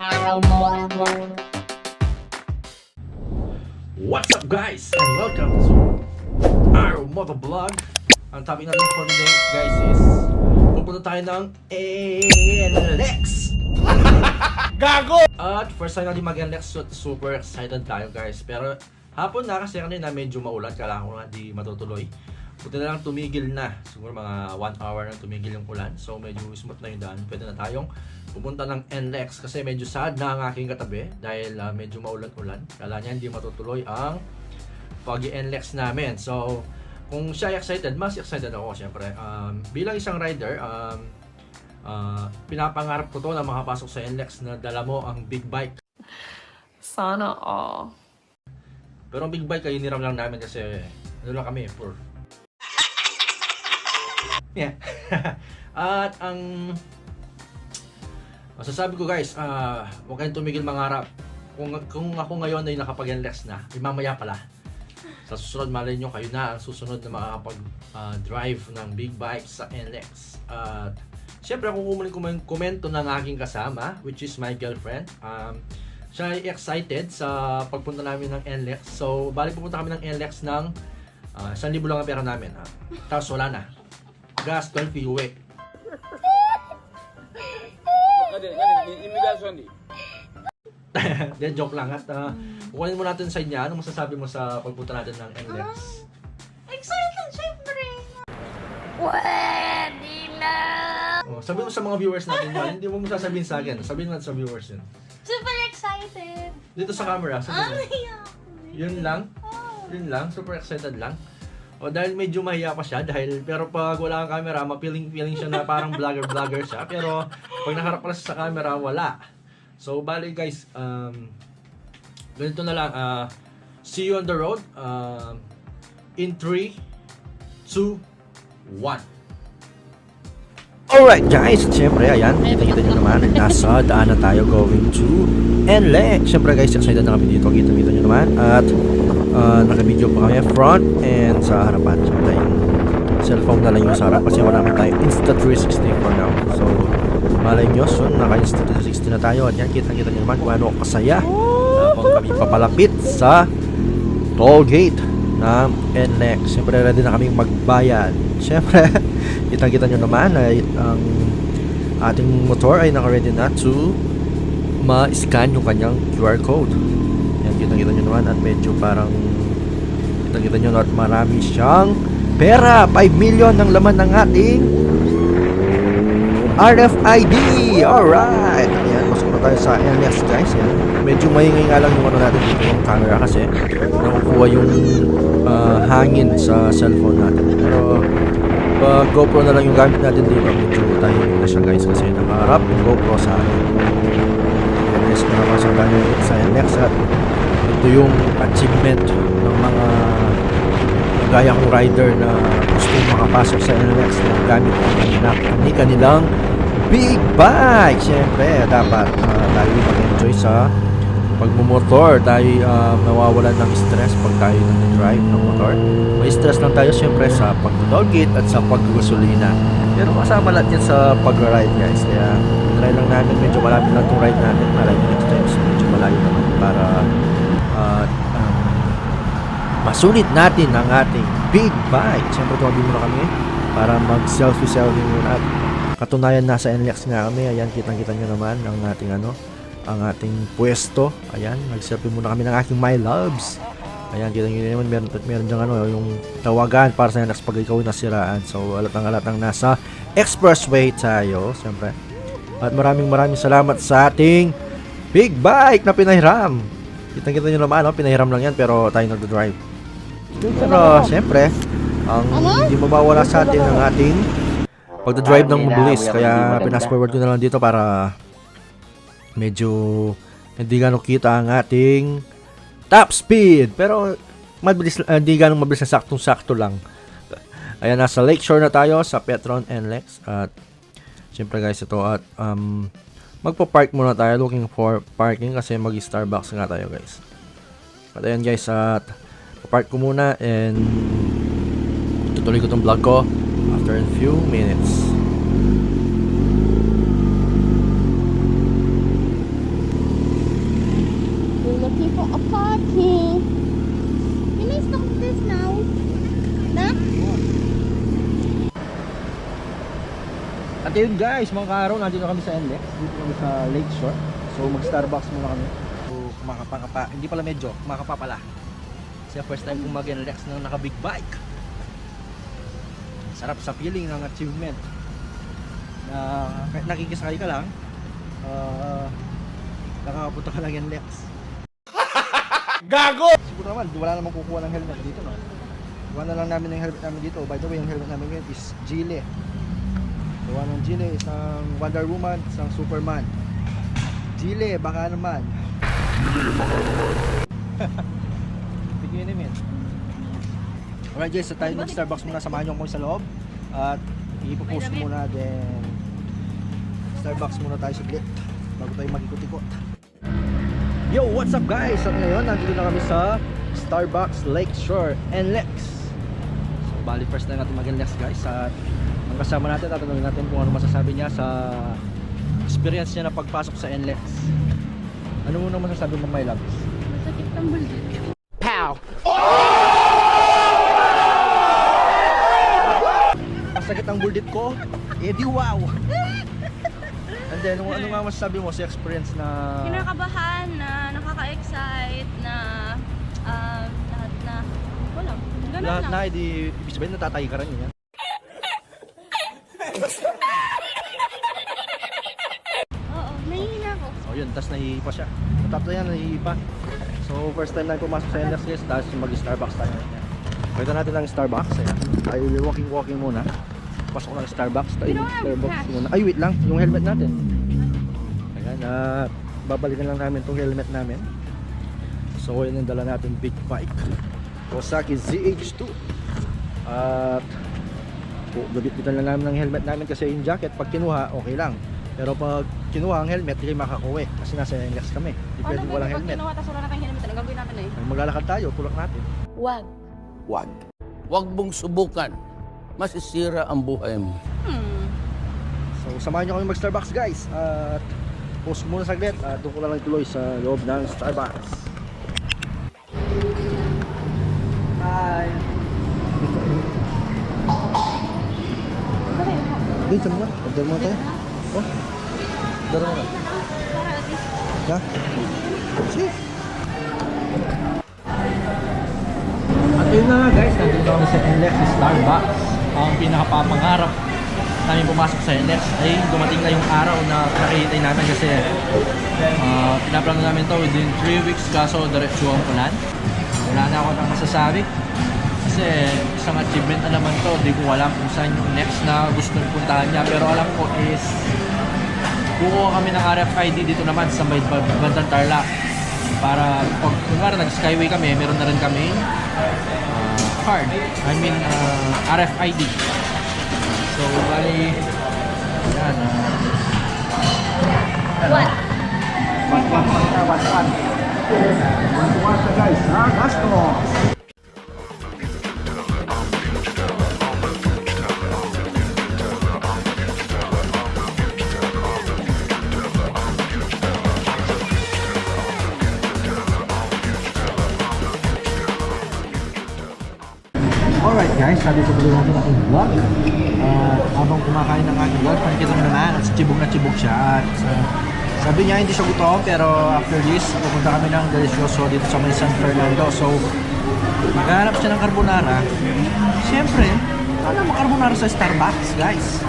What's up guys and welcome to our motovlog. Ang topic natin for today guys is pupunta tayo ng NLEX. Gago! At first time natin mag-NLEX, super excited tayo guys. Pero hapon na kasi kanina medyo maulan, kala ko nga di matutuloy. Buti na lang tumigil na, siguro mga 1 hour na tumigil yung ulan. So medyo smooth na yung daan, pwede na tayong pupunta ng NLEX kasi medyo sad na ang aking katabi dahil medyo maulan-ulan. Kala niya hindi matutuloy ang pag-NLEX namin. So kung siya excited, mas excited ako syempre. Bilang isang rider, pinapangarap ko to na makapasok sa NLEX na dala mo ang big bike. Sana all. Pero ang big bike ay hiniram lang namin kasi ano lang kami, poor. Yeah. At ang masasabi ko guys, huwag kayong tumigil mangarap. Kung ako ngayon ay nakapag-NLEX na, mamaya pala. Sa susunod, malay nyo, kayo na ang susunod na makakapag-drive ng big bike sa NLEX. At syempre, kung komento ng aking kasama, which is my girlfriend, siya ay excited sa pagpunta namin ng NLEX. So, bali pupunta kami ng NLEX ng 1,000 lang ang pera namin. Tapos wala na. Gas, 12 uwi. Imigrasyon di. Then joke lang at kukunin mo natin sa inyo. Ano masasabi mo sa pagpunta natin ng NLEX? Excited, syempre! Pwede na! Oh, sabihin mo sa mga viewers natin yan. Hindi mo sasabihin sa akin. Sabihin mo natin sa viewers yun. Super excited! Dito sa camera. Sabihin mo. yeah. Yun lang. Yun lang. Super excited lang. O dahil medyo mahiya pa siya pero pag wala kang camera, mapiling siya na parang vlogger siya. Pero pag nakarap pala siya sa camera, wala. So bali guys, ganito na lang. See you on the road. In 3, 2, 1. Alright guys, siyempre ayan, kita nyo naman, nasa daan na tayo going to NLEX. Siyempre guys, excited na kami dito, kita nyo naman. At naka-video pa kami front and sa harapan. Siyempre yung cellphone na lang yung sa harap kasi wala naman tayo Insta360 for now. So malay nyo, soon naka Insta360 na tayo. At yan, kita nyo naman kung ano kasaya kung kami papalapit sa toll gate ng NLEX. Siyempre ready na kaming magbayad. Siyempre kita nyo naman ay ang ating motor ay naka-ready na to ma-scan yung kanyang QR code. Yan, kita nyo naman at medyo parang kita nyo at marami siyang pera. 5 million ng laman ng ating RFID. Alright, ayan, masok na tayo sa NLEX guys. Yan. Medyo maingay nga lang yung ano natin dito, yung camera kasi nakukuha yung hangin sa cellphone natin. Pero pag GoPro na lang yung gamit natin dito, medyo tayo na siya guys kasi nakaharap yung GoPro sa akin. Yes, nakapasok tayo sa NLEX at ito yung achievement ng mga gaya kong rider na gusto makapasok sa NLEX na gamit ang kanilang big bike. Siyempre, dapat tayo mag-enjoy sa pagmumotor. Tayo nawawalan ng stress pag tayo nag-drive ng motor. May stress lang tayo siyempre sa pag-tollgate at sa pag-gasolina. Pero kasama lahat yan sa pag-ride guys. Kaya try lang namin, medyo malapit lang itong ride natin. Malayo next time, so medyo malayo naman para masunit natin ang ating big bike. Siyempre tumabi muna kami para mag-selfie muna. At katunayan nasa NLEX nga kami. Ayan, kitang-kita nyo naman ang ating ang ating pwesto. Ayan, nag-selfie muna kami ng aking my loves. Ayan, kita nyo naman meron dyang yung tawagan para sa NLEX pag ikaw nasiraan. So alatang nasa expressway tayo, siyempre. At maraming salamat sa ating big bike na pinahiram. Kita nyo naman, pinahiram lang yan pero tayo nagdo-drive. Pero siyempre, ang hindi mawawala sa atin ang ating pagdadrive ng mabilis. Kaya pinas-forward ko na lang dito para medyo hindi gano'ng kita ang ating top speed. Pero mabilis, hindi gano'ng mabilis na saktong-sakto lang. Ayan, nasa Lakeshore na tayo sa Petron NLEX. At siyempre guys, ito at magpa-park muna tayo, looking for parking kasi mag-Starbucks nga tayo guys. At ayan guys, at park ko muna and tutuloy ko tong vlog ko after a few minutes. At yun guys, mga kaaraw, nandito na kami sa NLEX. Dito kami sa Lakeshore. So mag-Starbucks muna kami. So kumakapa, hindi pala medyo, kumakapa pala. Kasi first time kong mag-NLEX na naka-big bike. Sarap sa feeling ng achievement. Na kahit nakikisakay ka lang, nakakapunta ka lang NLEX. Gago! Siguro naman, wala namang kukuha ng helmet dito, no? Gawa na lang namin ng helmet namin dito. By the way, yung helmet namin ngayon is Gile. Gawa ng Gile, isang Wonder Woman, isang Superman. Gile, baka naman. Bigyan namin. Alright guys, so tayo mag-Starbucks muna. Samahan nyo ako sa loob. At ipopost muna, then Starbucks muna tayo saglit bago tayo mag-ikot-ikot. Yo, what's up guys? At ngayon, nandito na kami sa Starbucks Lakeshore NLEX. So, bali first time natin mag-NLEX guys. At ang kasama natin, tatanungin natin kung ano masasabi niya sa experience niya na pagpasok sa NLEX. Ano muna masasabi mo, my loves? Masakit ang bulldog. Pow! Masakit ang buldit ko? Eh di wow! And then, ano nga masasabi mo sa experience na... Kinakabahan na nakaka-excite na lahat na wala. Ganun lahat lang. na, hindi, ibig sabihin natatay ka rin yun yan? Oo, nahihina ako. So yun, tas nahihipa siya. Natatayan, nahihipa. So first time na pumasok sa NLEX guys, tapos mag-Starbucks tayo. Pwede natin lang Starbucks. Ayan. Tayo walking muna. Pasok ko ng Starbucks. Tayo Starbucks muna. Ay wait lang, yung helmet natin. Ayan, babalikan lang namin itong helmet namin. So yun yung dala natin, big bike. Kawasaki ZH2. At gabitan lang namin ng helmet namin kasi yung jacket pag kinuha, okay lang. Pero pag kinuha ang helmet, hindi makakuwi kasi nasa NLEX kami. Hindi pwedeng walang helmet. Pag kinuha, tas wala na kayong helmet, anong gagawin natin eh? Ay, maglalakad tayo, tulak natin. Wag. Wag. Huwag mong subukan. Masisira ang buhay mo. So samahan nyo kami mag-Starbucks guys. At post muna saglit at doon ko na lang tuloy sa loob ng Starbucks. Hi! Hey, saan mo na? Order mo na tayo. Oh, order mo na. Para at least Ha? Sige. At yun na nga guys, nandito na kami sa NLEX Starbucks. Ang pinakapapangarap namin pumasok sa NLEX ay dumating na yung araw na nakihintay namin kasi pinaplano namin to within 3 weeks kaso diretso ang ulan. Wala na ako nang masasabi kasi isang achievement na naman to. Di ko alam kung saan yung next na gusto nyo puntahan niya, pero alam ko is kukuha kami ng RFID dito naman sa may bandang Tarlac para pag kunwari nag-skyway kami, meron na rin kami card, RFID. So bali yan, what? One guys, gastos. Alright guys, sabi ko tuloy natin aking vlog. Habang kumakain ng aking vlog, nakikita mo naman at chibog na chibog siya. At sabi niya hindi siya gutom, pero after this, pupunta kami ng Delicioso dito sa may San Fernando. So, maghanap siya ng carbonara. Siyempre, ano mo carbonara sa Starbucks guys?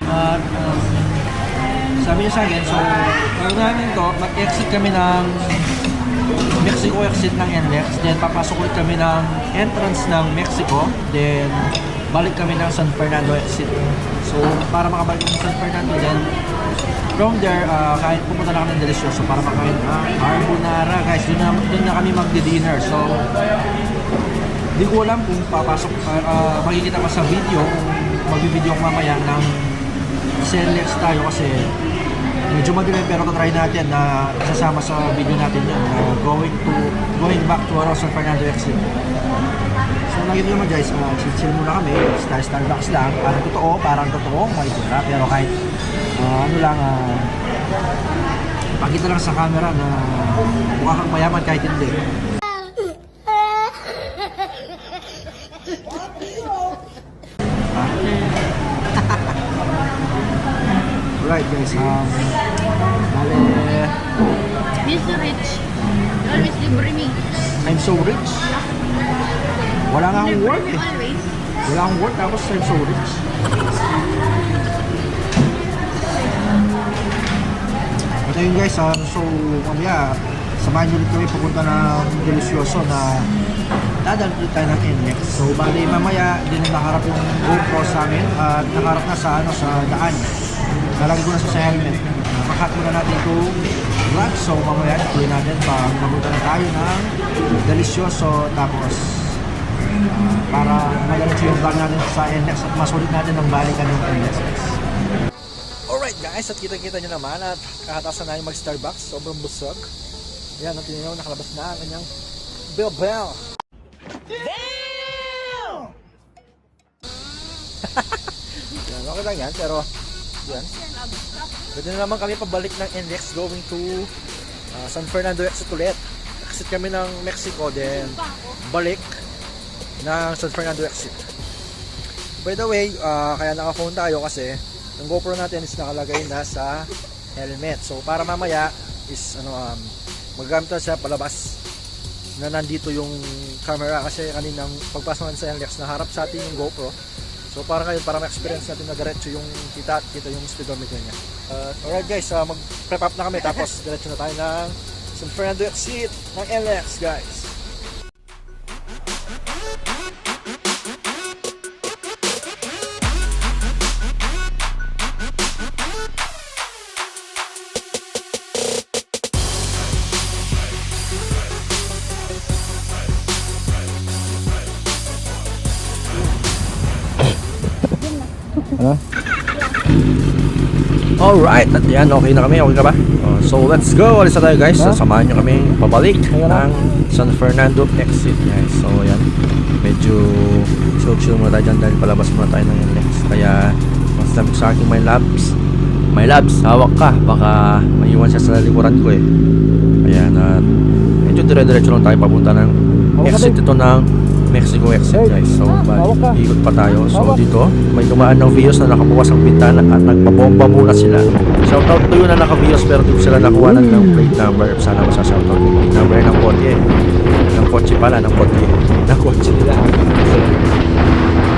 At sabi niya sa akin, so, pag namin to, mag-exit kami ng Mexico exit ng NLEX, then papasok ulit kami ng entrance ng Mexico, then balik kami ng San Fernando exit. So para makabalik ng San Fernando, then from there, kahit pupunta na kami ng Delicioso para makain carbonara guys, doon na kami magdi-dinner. So di ko alam kung papasok, makikita ko sa video kung mag-video ko mamaya ng NLEX tayo kasi medyo madilim, pero try natin na sasama sa video natin yan, going back to our San Fernando exit. So nakita naman guys, chill muna kami, Starbucks lang, parang totoo, may tura, pero kahit ano lang, pakita lang sa camera na mukha kang mayaman kahit hindi. Alright guys, bale, Mr. Rich, you always libre me. I'm so rich. Wala nga akong work eh. Always. Wala akong work tapos I'm so rich. Ito yun guys, so mamaya samahan nyo ulit kami papunta ng Delicioso na dadaan ulit tayo ng NX. So bali mamaya din na nakaharap yung GoPro sa amin at nakaharap na sa, sa daan. Nalagay ko na sa helmet. Makat muna natin itong vlog. So mamaya ituloy natin pag papunta na tayo ng Delicioso tapos para magalit yung vlog natin sa NX at masulit natin ang balikan ng NX. Alright guys, at kita-kita nyo naman at kakatasan na yung mag-Starbucks, sobrang busog. Yan, ang tinaw, nakalabas na ang kanyang bell. Damn! Yan, okay lang yan, pero yan. Pwede na naman kami pabalik ng NX going to San Fernando exit ulit. Exit kami ng Mexico, then balik ng San Fernando exit. By the way, kaya naka-phone tayo kasi yung GoPro natin is nakalagay na sa helmet. So para mamaya is magagamit na siya palabas na nandito yung camera kasi kaninang pagpasok natin sa NLEX naharap sa atin yung GoPro. So para ma-experience natin na diretso yung kita yung speedometer niya. Alright guys, mag-prep up na kami tapos diretso na tayo ng San Fernando exit ng NLEX guys. Alright, at yan, okay na kami, okay ka ba? So let's go, alis na tayo guys. Samahan nyo kami pabalik ng San Fernando exit guys. So yan, medyo chill muna tayo dyan dahil palabas muna tayo ng NLEX. Kaya mas sabi ko sa aking my labs, hawak ka, baka maiwan siya sa likuran ko eh. Kaya na medyo dire-diretso lang tayo papunta ng exit ito ng Mexico exit guys. So ikot pa tayo. So dito may dumaan ng videos na nakabukas ang bintana at nagpabomba muna sila. Shoutout to yun na naka-videos pero dito sila nakuha ng plate number. Sana masashoutout yung plate number ng kotse. Ng kotse pala, ng kotse. Ng kotse nila.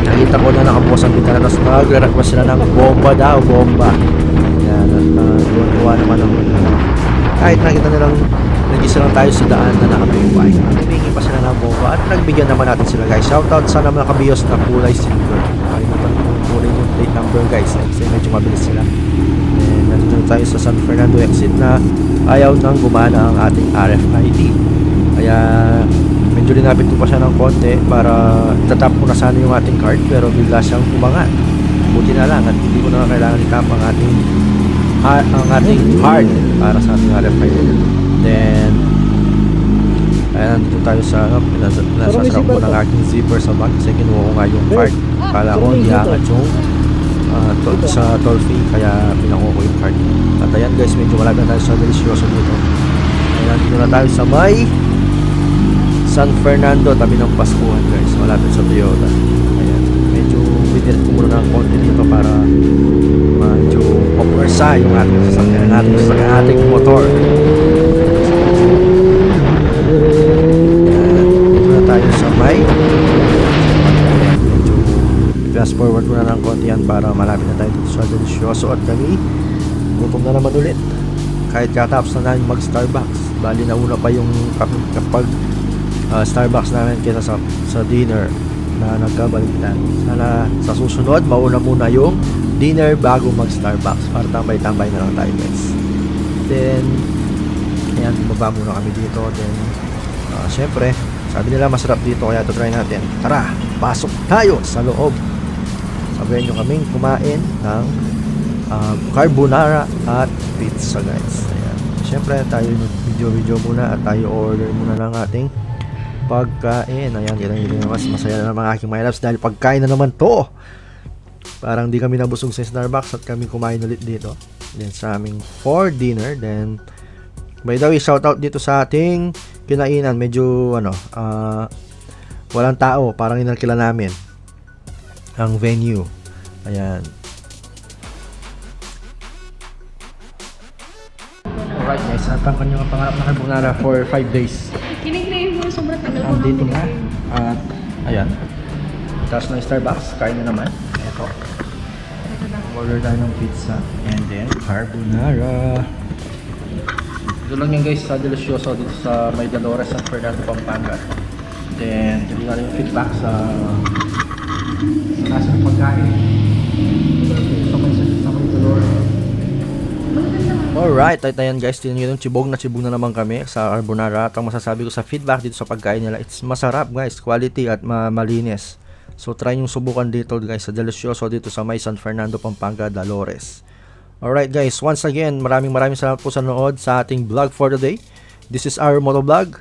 Nakita ko na nakabukas ang bintana tapos nag-request sila ng bomba daw, bomba. Yan, at tuwa naman ang kahit nakita nilang nag-isa lang tayo sa daan na nakapigpay. Humingi pa sila ng bomba at nagbigyan naman natin sila guys. Shoutout sa naman nakabiyos na kulay silver. Kalimutan kong kulay yung plate number guys kasi medyo mabilis sila. And nandito tayo sa San Fernando exit na ayaw nang gumana ang ating RFID. Kaya medyo linapit ko pa siya ng konti para itatap ko na sana yung ating card pero bigla siyang umangat. Buti na lang at hindi ko na kailangan itap ang ating card para sa ating RFID. Then ayan, nandito tayo sa nasasarap ko ng aking zipper sa bag kasi kinuha ko nga yung card. Kala ko hindi aangat yung sa toll fee kaya pinakuha ko yung card. At ayan guys, medyo malapit na tayo sa Delicioso dito. Ayan, nandito na tayo sa may San Fernando, tabi ng Pascuhan guys, malapit sa Toyota. Ayan, medyo binirit ko muna ng konti dito para medyo pumwersa yung ating sasakyan natin sa ating motor. Tayo sa may medyo fast forward muna ng konti yan para malapit na tayo dito sa Delicioso at kami gutom na naman ulit kahit katapos na namin mag Starbucks. Bali nauna pa yung kapag Starbucks namin kaysa sa dinner na nagkabaliktad. Sana sa susunod mauna muna yung dinner bago mag Starbucks para tambay-tambay na lang tayo guys. Then ayan, baba muna kami dito. Then syempre sabi nila masarap dito kaya ito try natin. Tara, pasok tayo sa loob. Sabihin nyo kaming kumain ng carbonara at pizza guys. Ayan. Siyempre tayo video muna at tayo order muna ng ating pagkain. Ayan, yun mas masaya na naman aking my loves dahil pagkain na naman to. Parang di kami nabusog sa Starbucks at kami kumain ulit dito. Then sa aming for dinner. Then by the way, shoutout dito sa ating kinainan. Medyo walang tao. Parang inarkila namin ang venue. Ayan. Alright guys, at ang kanyang pangarap na carbonara for 5 days. Kinikrave mo, sobrang tagal ko Andito na. At ayan. Tapos ng Starbucks, kain na naman. Ito. Order tayo ng pizza. And then, carbonara. Ito lang yan guys, sa Delicioso dito sa May Dolores, San Fernando, Pampanga. Then, hindi nga yung feedback sa nasa ng pagkain. Sa May Dolores. Alright, at ayan guys, tingnan nyo yung chibog na naman kami sa carbonara. At ang masasabi ko sa feedback dito sa pagkain nila, it's masarap guys, quality at malinis. So try yung subukan dito guys sa Delicioso dito sa May San Fernando, Pampanga, Dolores. Alright guys, once again, maraming salamat po sa nanood sa ating vlog for today. This is our motovlog.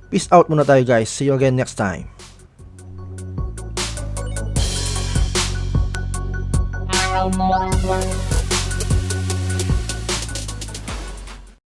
Peace out muna tayo guys. See you again next time. Motovlog.